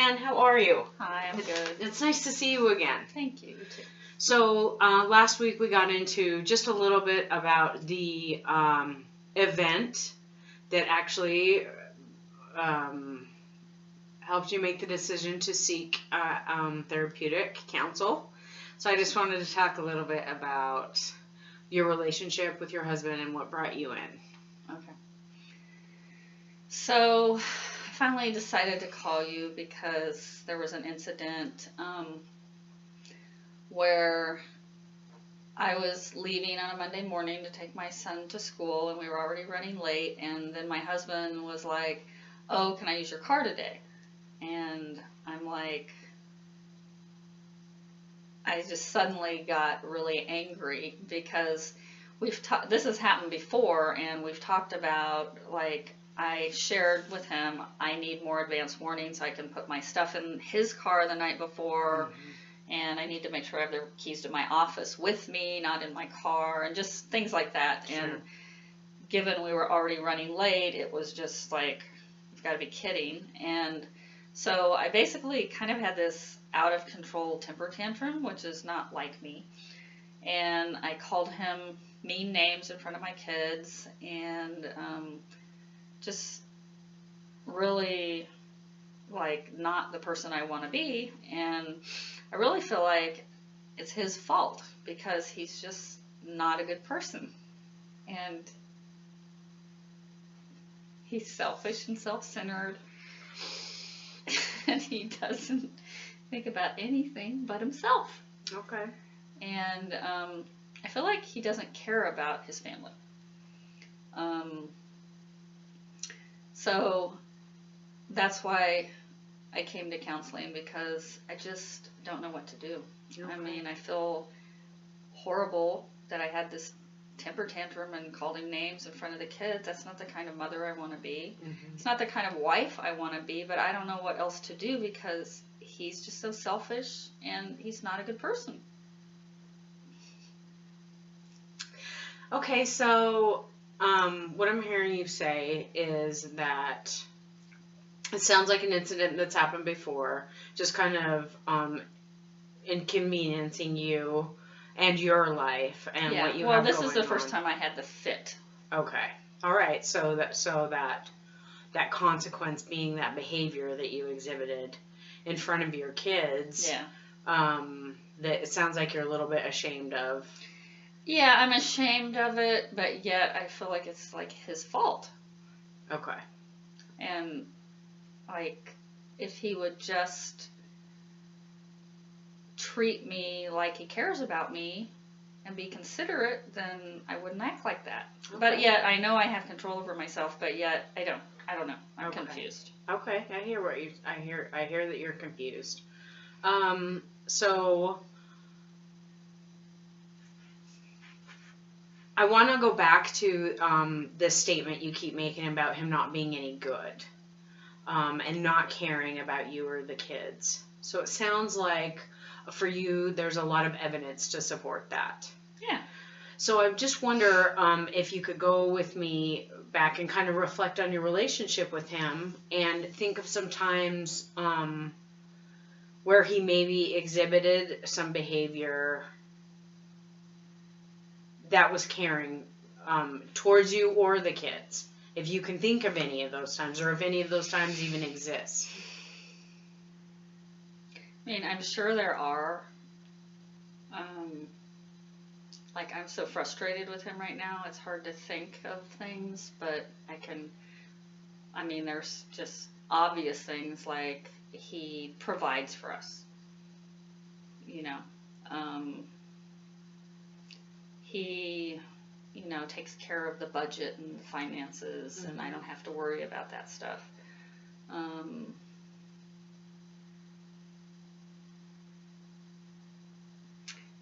Ken, how are you? Hi, I'm good. It's nice to see you again. Thank you. You too. So last week we got into just a little bit about the event that actually helped you make the decision to seek therapeutic counsel. So I just wanted to talk a little bit about your relationship with your husband and what brought you in. Okay. So I finally decided to call you because there was an incident where I was leaving on a Monday morning to take my son to school, and we were already running late, and then my husband was like, "Oh, can I use your car today?" And I'm like, I just suddenly got really angry because this has happened before, and we've talked about, like, I shared with him I need more advance warning so I can put my stuff in his car the night before, and I need to make sure I have the keys to my office with me, not in my car, and just things like that. Sure. And given we were already running late, it was just like, you've got to be kidding. And so I basically kind of had this out of control temper tantrum, which is not like me. And I called him mean names in front of my kids, and just really, like, not the person I want to be. And I really feel like it's his fault because he's just not a good person. And he's selfish and self-centered. And he doesn't think about anything but himself. Okay. And I feel like he doesn't care about his family. So that's why I came to counseling, because I just don't know what to do. Okay. I mean, I feel horrible that I had this temper tantrum and called him names in front of the kids. That's not the kind of mother I want to be. Mm-hmm. It's not the kind of wife I want to be, but I don't know what else to do because he's just so selfish and he's not a good person. Okay, so what I'm hearing you say is that it sounds like an incident that's happened before, just kind of inconveniencing you and your life and what you have going on. Well, this is the first time I had the fit. Okay. All right. So that consequence being that behavior that you exhibited in front of your kids. Yeah. That it sounds like you're a little bit ashamed of. Yeah, I'm ashamed of it, but yet I feel like it's like his fault. Okay. And like, if he would just treat me like he cares about me and be considerate, then I wouldn't act like that. Okay. But yet I know I have control over myself, but yet I don't know. I'm confused. Okay. I hear that you're confused. So I want to go back to this statement you keep making about him not being any good, and not caring about you or the kids. So it sounds like for you there's a lot of evidence to support that. Yeah. So I just wonder if you could go with me back and kind of reflect on your relationship with him and think of some times where he maybe exhibited some behavior that was caring towards you or the kids. If you can think of any of those times, or if any of those times even exist. I mean, I'm sure there are. Like, I'm so frustrated with him right now, it's hard to think of things, but there's just obvious things, like he provides for us. You know, he, takes care of the budget and the finances, mm-hmm. and I don't have to worry about that stuff.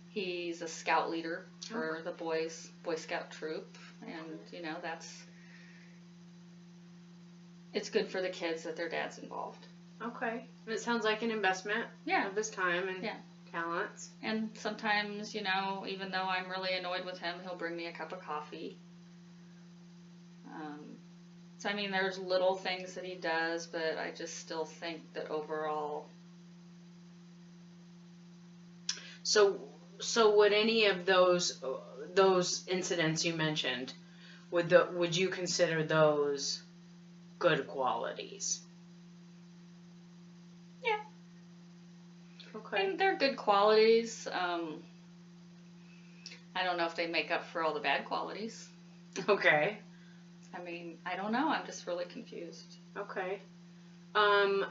He's a scout leader for the Boy Scout troop, and it's good for the kids that their dad's involved. Okay. It sounds like an investment of his time and talents. And sometimes, even though I'm really annoyed with him, he'll bring me a cup of coffee. So, there's little things that he does, but I just still think that overall So would any of those incidents you mentioned, would you consider those good qualities? Yeah. Okay. I mean, they're good qualities. I don't know if they make up for all the bad qualities. Okay. I mean, I don't know. I'm just really confused. Okay. I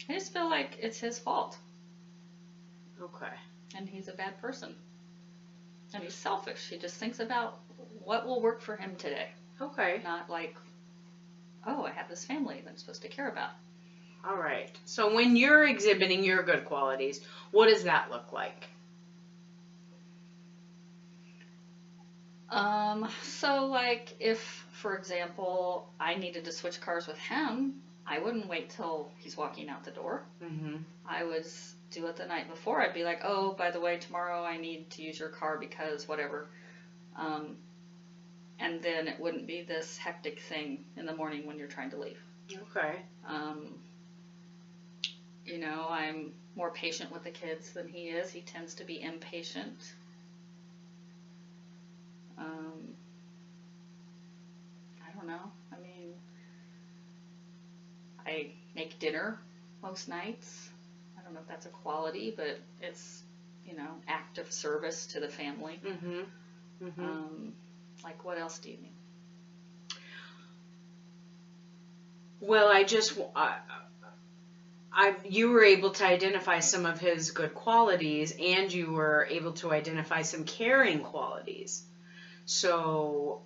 just feel like it's his fault. Okay. And he's a bad person. And he's selfish. He just thinks about what will work for him today. Okay. Not like, oh, I have this family that I'm supposed to care about. All right. So when you're exhibiting your good qualities, what does that look like? So like if, for example, I needed to switch cars with him, I wouldn't wait till he's walking out the door. Mm-hmm. I would do it the night before. I'd be like, oh, by the way, tomorrow I need to use your car because whatever. And then it wouldn't be this hectic thing in the morning when you're trying to leave. Okay. You know, I'm more patient with the kids than he is. He tends to be impatient. I don't know. I mean, I make dinner most nights. I don't know if that's a quality, but it's, you know, act of service to the family. Mm-hmm. Mm-hmm. Like, what else do you mean? Well, you were able to identify some of his good qualities, and you were able to identify some caring qualities. So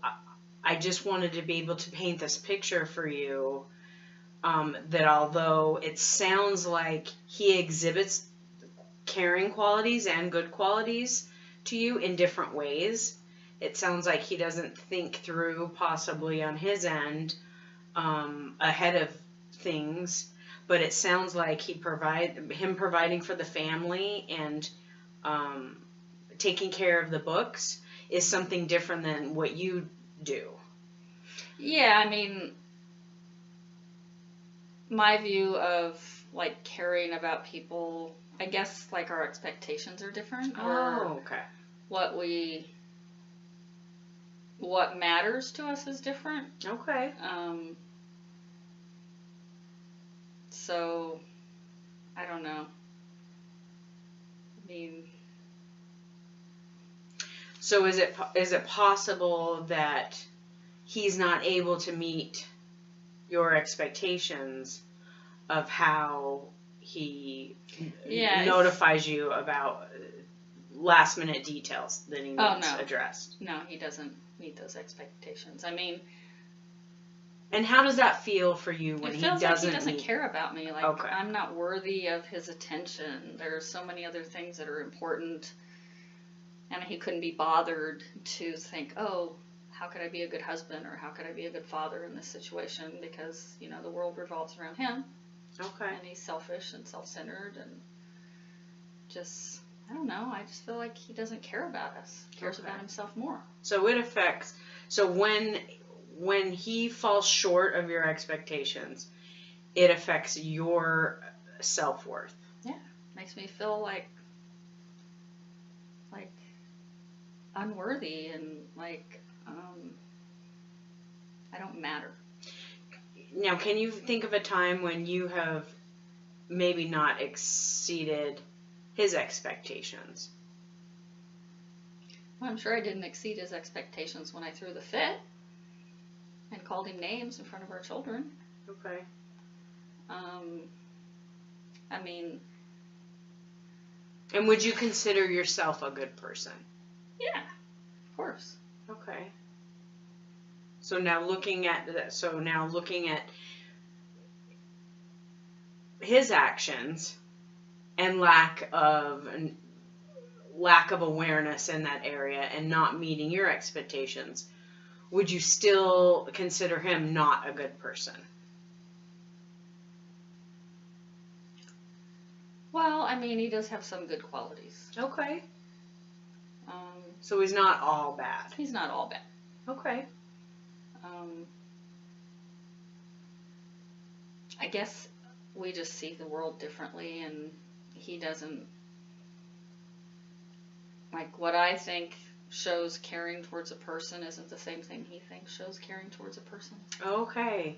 I just wanted to be able to paint this picture for you, that although it sounds like he exhibits caring qualities and good qualities to you in different ways, it sounds like he doesn't think through, possibly on his end, ahead of things. But it sounds like him providing for the family and taking care of the books is something different than what you do. Yeah, I mean, my view of like caring about people, I guess like our expectations are different. Oh, okay. What matters to us is different. Okay. So, I don't know. I mean, so is it possible that he's not able to meet your expectations of how he notifies you about last minute details that he needs addressed? No, he doesn't meet those expectations. I mean, and how does that feel for you when he doesn't? It feels like he doesn't care about me. Like, okay. I'm not worthy of his attention. There's so many other things that are important, and he couldn't be bothered to think, oh, how could I be a good husband or how could I be a good father in this situation? Because, you know, the world revolves around him. Okay. And he's selfish and self-centered and just, I don't know. I just feel like he doesn't care about us. He cares about himself more. So it affects. So when he falls short of your expectations, it affects your self-worth. Yeah. Makes me feel like unworthy and like I don't matter. Now, can you think of a time when you have maybe not exceeded his expectations? Well, I'm sure I didn't exceed his expectations when I threw the fit and called him names in front of our children. Okay. I mean... And would you consider yourself a good person? Yeah, of course. Okay. So now looking at his actions and lack of awareness in that area and not meeting your expectations, would you still consider him not a good person? Well, I mean, he does have some good qualities. Okay. So he's not all bad. He's not all bad. Okay. I guess we just see the world differently, and he doesn't, like, what I think shows caring towards a person isn't the same thing he thinks shows caring towards a person. Okay.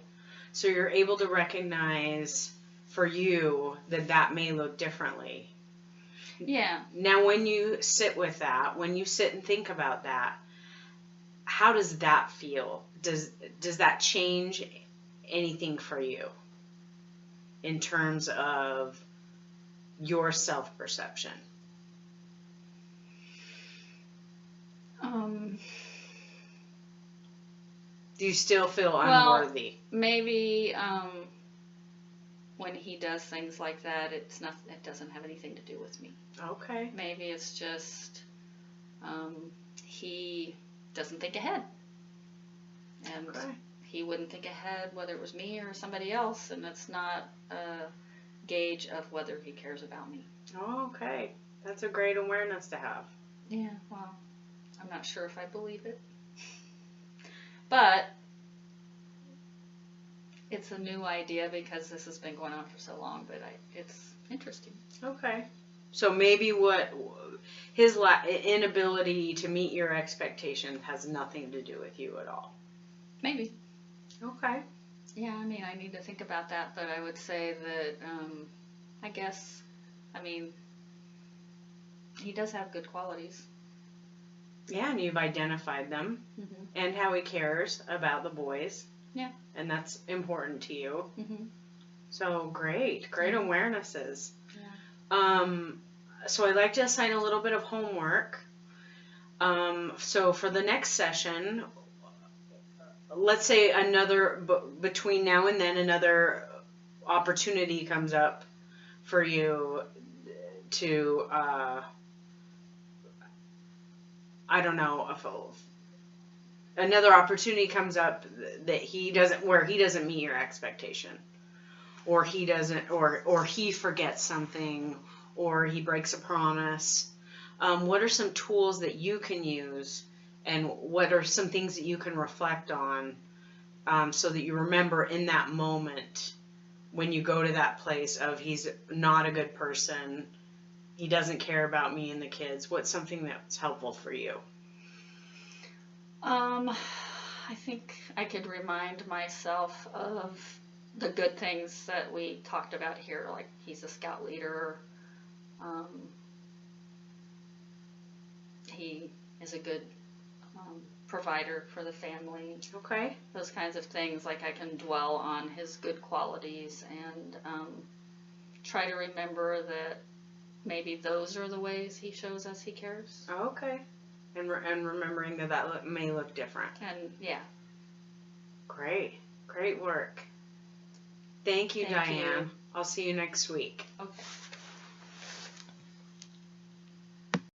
So you're able to recognize for you that that may look differently. Yeah. Now, when you sit with that, when you sit and think about that, how does that feel? Does that change anything for you in terms of your self-perception? Do you still feel unworthy? Maybe when he does things like that, it doesn't have anything to do with me. Okay. Maybe it's just he doesn't think ahead. And he wouldn't think ahead whether it was me or somebody else, and it's not a gauge of whether he cares about me. Okay. That's a great awareness to have. Yeah, well, I'm not sure if I believe it. But it's a new idea because this has been going on for so long, but it's interesting. Okay. So maybe what his inability to meet your expectations has nothing to do with you at all. Maybe. Okay. Yeah, I mean, I need to think about that, but I would say that, I guess, I mean, he does have good qualities. Yeah, and you've identified them, and how he cares about the boys. Yeah. And that's important to you. So great awarenesses. Yeah. So I'd like to assign a little bit of homework. So for the next session, let's say between now and then another opportunity comes up for you to, I don't know, if another opportunity comes up that where he doesn't meet your expectation, or he doesn't, or he forgets something, or he breaks a promise. What are some tools that you can use, and what are some things that you can reflect on, so that you remember in that moment when you go to that place of he's not a good person, he doesn't care about me and the kids? What's something that's helpful for you? I think I could remind myself of the good things that we talked about here, like he's a scout leader. He is a good provider for the family. Okay. Those kinds of things, like I can dwell on his good qualities and try to remember that maybe those are the ways he shows us he cares. Okay. And remembering that may look different. And yeah. Great work. Thank you, Diane. I'll see you next week. Okay.